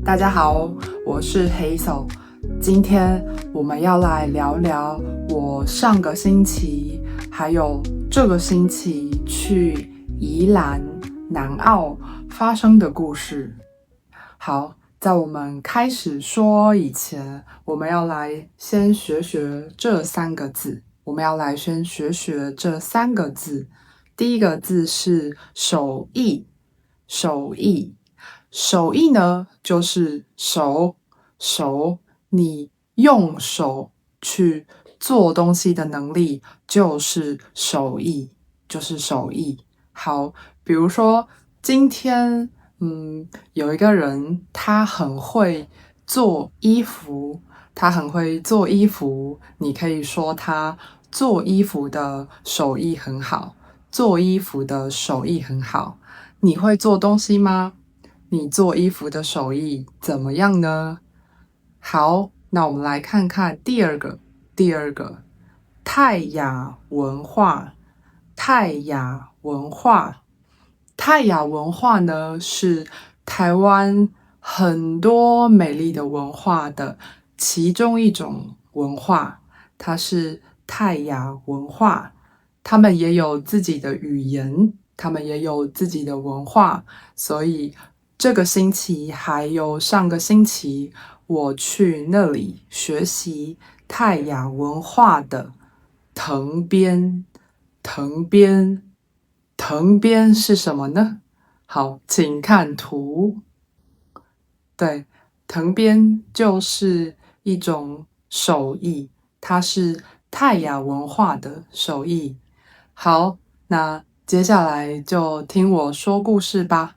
大家好，我是黑手。今天我们要来聊聊我上个星期还有这个星期去宜兰南澳发生的故事。好，在我们开始说以前，我们要来先学学这三个字。第一个字是手艺，手艺。手艺呢，就是手，你用手去做东西的能力，就是手艺，好，比如说今天，有一个人他很会做衣服，你可以说他做衣服的手艺很好，你会做东西吗？你做衣服的手艺怎么样呢？好，那我们来看看第二个，泰雅文化。泰雅文化呢，是台湾很多美丽的文化的其中一种文化，它是泰雅文化。他们也有自己的语言，他们也有自己的文化，所以这个星期还有上个星期，我去那里学习泰雅文化的藤编。藤编是什么呢？好，请看图。对，藤编就是一种手艺，它是泰雅文化的手艺。好，那接下来就听我说故事吧。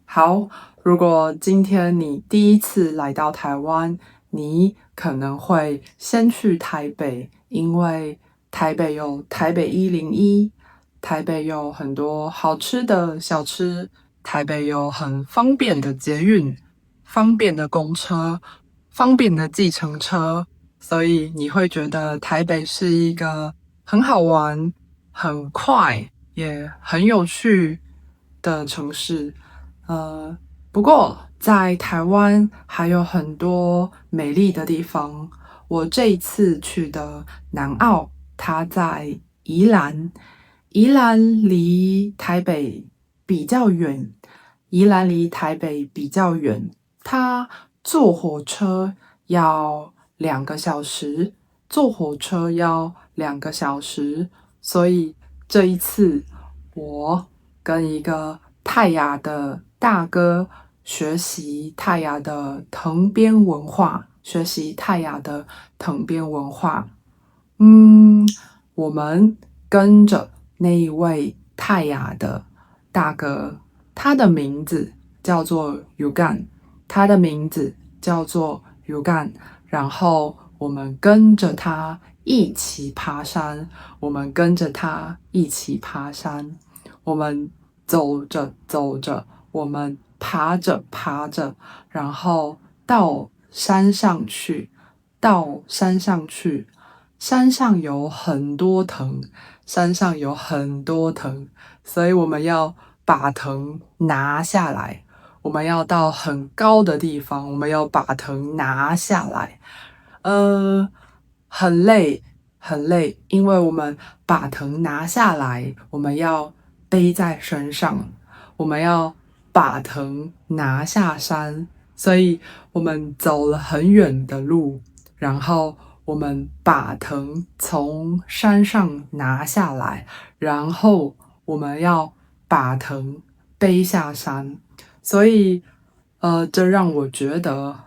好，如果今天你第一次来到台湾，你可能会先去台北，因为台北有台北101，台北有很多好吃的小吃，台北有很方便的捷运、方便的公车、方便的计程车，所以你会觉得台北是一个很好玩、很快也很有趣的城市。不过在台湾还有很多美丽的地方。我这一次去的南澳，它在宜兰，宜兰离台北比较远，它坐火车要2个小时，所以这一次我跟一个泰雅的大哥学习泰雅的藤编文化。我们跟着那一位泰雅的大哥，他的名字叫做 Yugan，然后我们跟着他一起爬山，我们走着，我们爬着，然后到山上去，山上有很多藤，所以我们要把藤拿下来，我们要到很高的地方，我们要把藤拿下来。很累，因为我们把藤拿下来，我们要背在身上，我们要把藤拿下山，所以我们走了很远的路，然后我们把藤从山上拿下来，然后我们要把藤背下山，所以这让我觉得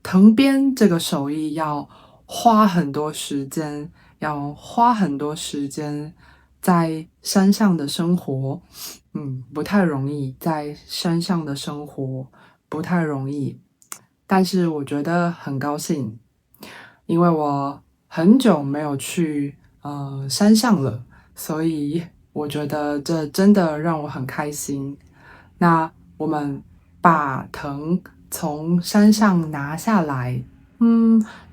藤编这个手艺要花很多时间，在山上的生活，不太容易，但是我觉得很高兴，因为我很久没有去山上了，所以我觉得这真的让我很开心。那我们把藤从山上拿下来，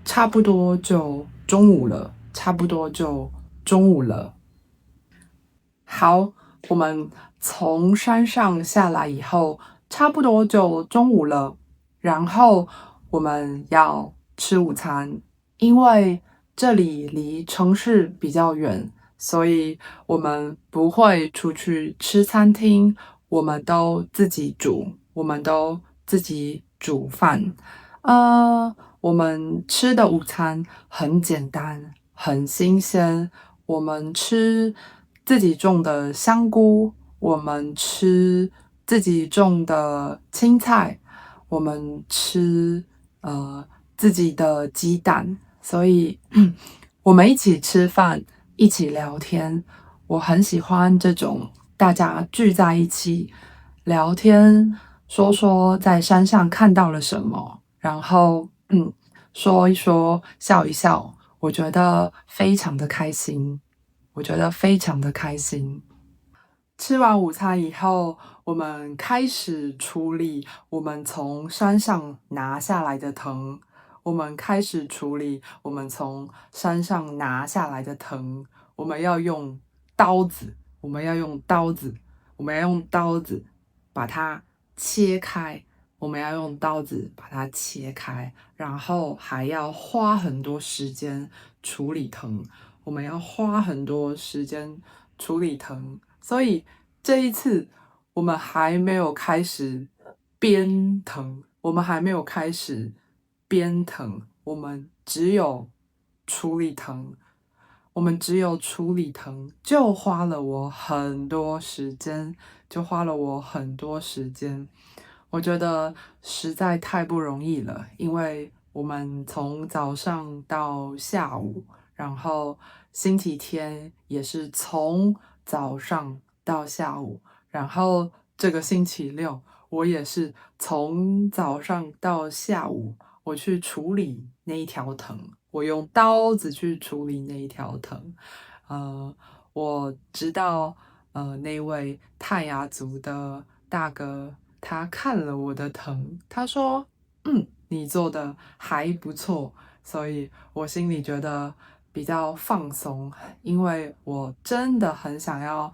差不多就中午了。好，我们从山上下来以后，差不多就中午了，然后我们要吃午餐，因为这里离城市比较远，所以我们不会出去吃餐厅，我们都自己煮，我们都自己煮饭。我们吃的午餐很简单，很新鲜。我们吃自己种的香菇，我们吃自己种的青菜，我们吃自己的鸡蛋，所以我们一起吃饭，一起聊天。我很喜欢这种大家聚在一起聊天，说说在山上看到了什么，然后说一说，笑一笑，我觉得非常的开心，我觉得非常的开心。吃完午餐以后，我们开始处理我们从山上拿下来的藤。我们开始处理我们从山上拿下来的藤。我们要用刀子，我们要用刀子，我们要用刀子把它切开。我们要用刀子把它切开，然后还要花很多时间处理藤。我们要花很多时间处理藤，所以这一次我们还没有开始编藤，我们还没有开始编藤，我们只有处理藤，我们只有处理藤，就花了我很多时间，就花了我很多时间。我觉得实在太不容易了，因为我们从早上到下午，然后星期天也是从早上到下午，然后这个星期六我也是从早上到下午，我去处理那一条藤，我用刀子去处理那一条藤。我知道，那位泰雅族的大哥，他看了我的藤，他说：你做的还不错。”所以我心里觉得比较放松，因为我真的很想要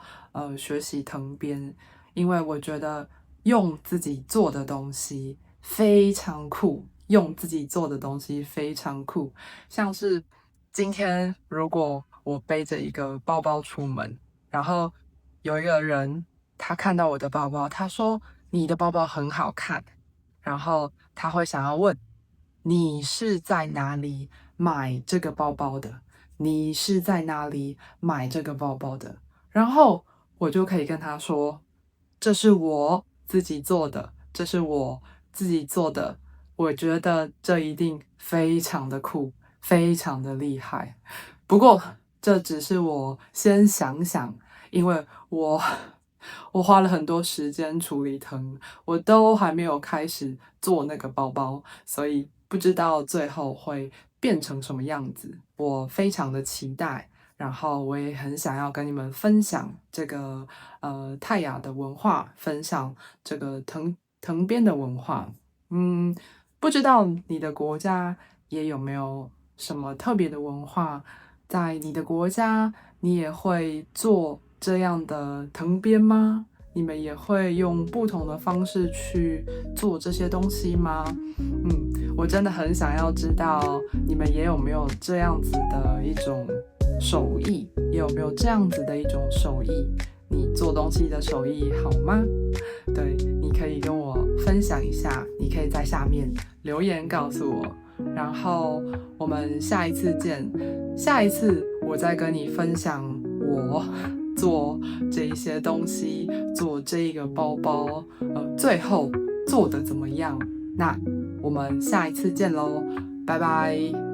学习藤编，因为我觉得用自己做的东西非常酷，用自己做的东西非常酷。像是今天如果我背着一个包包出门，然后有一个人他看到我的包包，他说你的包包很好看，然后他会想要问你是在哪里买这个包包的？你是在哪里买这个包包的？然后我就可以跟他说，这是我自己做的，这是我自己做的。我觉得这一定非常的酷，非常的厉害。不过这只是我先想想，因为我花了很多时间处理藤，我都还没有开始做那个包包，所以不知道最后会变成什么样子。我非常的期待，然后我也很想要跟你们分享这个泰雅的文化，分享这个藤编的文化。不知道你的国家也有没有什么特别的文化？在你的国家，你也会做这样的藤编吗？你们也会用不同的方式去做这些东西吗？我真的很想要知道你们也有没有这样子的一种手艺，也有没有这样子的一种手艺？你做东西的手艺好吗？对，你可以跟我分享一下，你可以在下面留言告诉我。然后我们下一次见，下一次我再跟你分享我做这一些东西，做这一个包包，最后做的怎么样？那我们下一次见喽，拜拜。